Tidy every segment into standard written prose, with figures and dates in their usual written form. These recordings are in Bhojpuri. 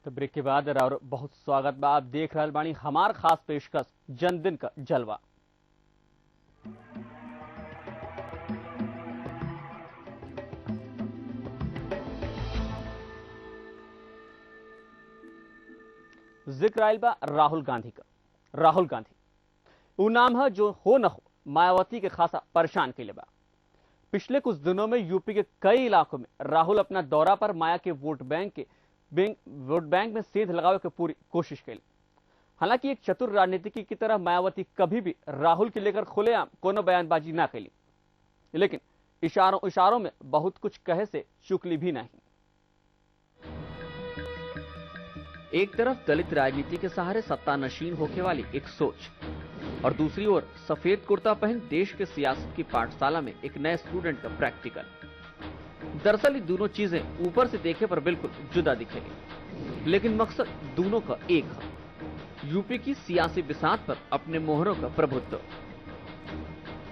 तो ब्रेक के बाद और बहुत स्वागत बा। आप देख रहल बानी हमार खास पेशकश जन्मदिन का जलवा। जिक्र आयल बा राहुल गांधी का। राहुल गांधी वो नाम है जो हो न हो मायावती के खासा परेशान के लिए बा। पिछले कुछ दिनों में यूपी के कई इलाकों में राहुल अपना दौरा पर माया के वोट बैंक में सेंध लगावे की पूरी कोशिश कैली। हालांकि एक चतुर राजनीतिकी की तरह मायावती कभी भी राहुल के लेकर खुलेआम कोनो बयानबाजी ना कैली, लेकिन इशारों इशारों में बहुत कुछ कहे से चुकली भी नहीं। एक तरफ दलित राजनीति के सहारे सत्ता नशीन होके वाली एक सोच, और दूसरी ओर सफेद कुर्ता पहन देश के सियासत की पाठशाला में एक नए स्टूडेंट का प्रैक्टिकल। दरअसल ये दोनों चीजें ऊपर से देखे पर बिल्कुल जुदा दिखेगी, लेकिन मकसद दोनों का एक है, यूपी की सियासी बिसात पर अपने मोहरों का प्रभुत्व।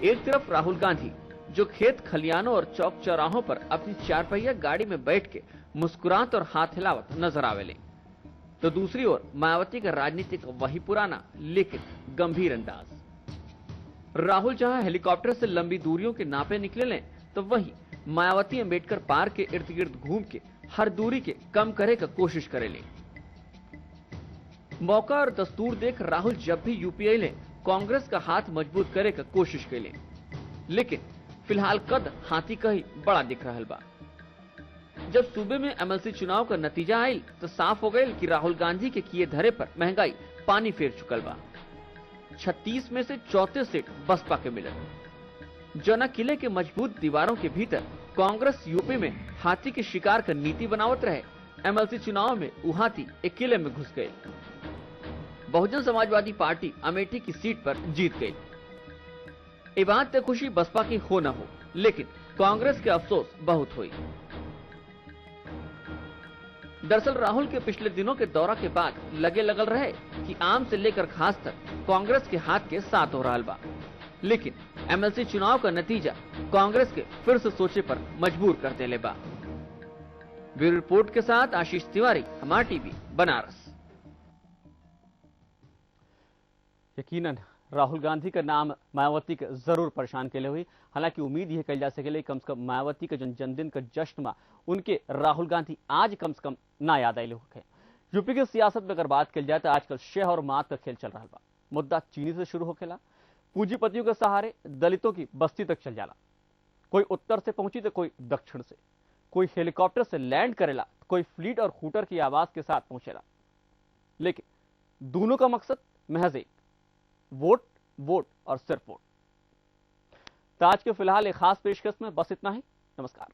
एक तरफ राहुल गांधी जो खेत खलियानों और चौक चौराहों पर अपनी चारपहिया गाड़ी में बैठ के मुस्कुरात और हाथ हिलावत नजर आवेले, तो दूसरी ओर मायावती का राजनीतिक वही पुराना लेकिन गंभीर अंदाज। राहुल जहां हेलीकॉप्टर से लंबी दूरियों के नापे निकले लें, तो वहीं मायावती अम्बेडकर पार्क के इर्द गिर्द घूम के हर दूरी के कम करे का कोशिश करेले। मौका और दस्तूर देख राहुल जब भी यूपी आइले कांग्रेस का हाथ मजबूत करे का कोशिश कैले, लेकिन फिलहाल कद हाथी का ही बड़ा दिख रहा बा। जब सूबे में एमएलसी चुनाव का नतीजा आयल तो साफ हो गये कि राहुल गांधी के किए धरे पर महंगाई पानी फेर चुकल बा। 36 में से 34 सीट बसपा के मिलल। जना किले के मजबूत दीवारों के भीतर कांग्रेस यूपी में हाथी के शिकार का नीति बनावत रहे, एमएलसी चुनाव में वो हाथी एक किले में घुस गए। बहुजन समाजवादी पार्टी अमेठी की सीट पर जीत गई। ये बात तो खुशी बसपा की हो न हो, लेकिन कांग्रेस के अफसोस बहुत हुई। दरअसल राहुल के पिछले दिनों के दौरा के बाद लगे लगल रहे कि आम से लेकर खास तक कांग्रेस के हाथ के साथ हो रहा बा, लेकिन एमएलसी चुनाव का नतीजा कांग्रेस के फिर से सोचे पर मजबूर कर देले बा। ब्यूरो रिपोर्ट के साथ आशीष तिवारी, हमार टीवी, बनारस। यकीनन राहुल गांधी का नाम मायावती के जरूर परेशान के लिए हुई। हालांकि उम्मीद यह कही जा सके कम से कम मायावती के जन्मदिन का जश्न में उनके राहुल गांधी आज कम से कम ना याद आये है। यूपी की सियासत में अगर बात की जाए तो आजकल शेह और मात का खेल चल रहा बा। मुद्दा चीनी से शुरू होखेला, पूंजीपतियों के सहारे दलितों की बस्ती तक चल जाला। कोई उत्तर से पहुंची तो कोई दक्षिण से, कोई हेलीकॉप्टर से लैंड करेला, कोई फ्लीट और हूटर की आवाज के साथ पहुंचेला, लेकिन दोनों का मकसद महज एक, वोट वोट और सिर्फ वोट। तो आज के फिलहाल एक खास पेशकश में बस इतना ही। नमस्कार।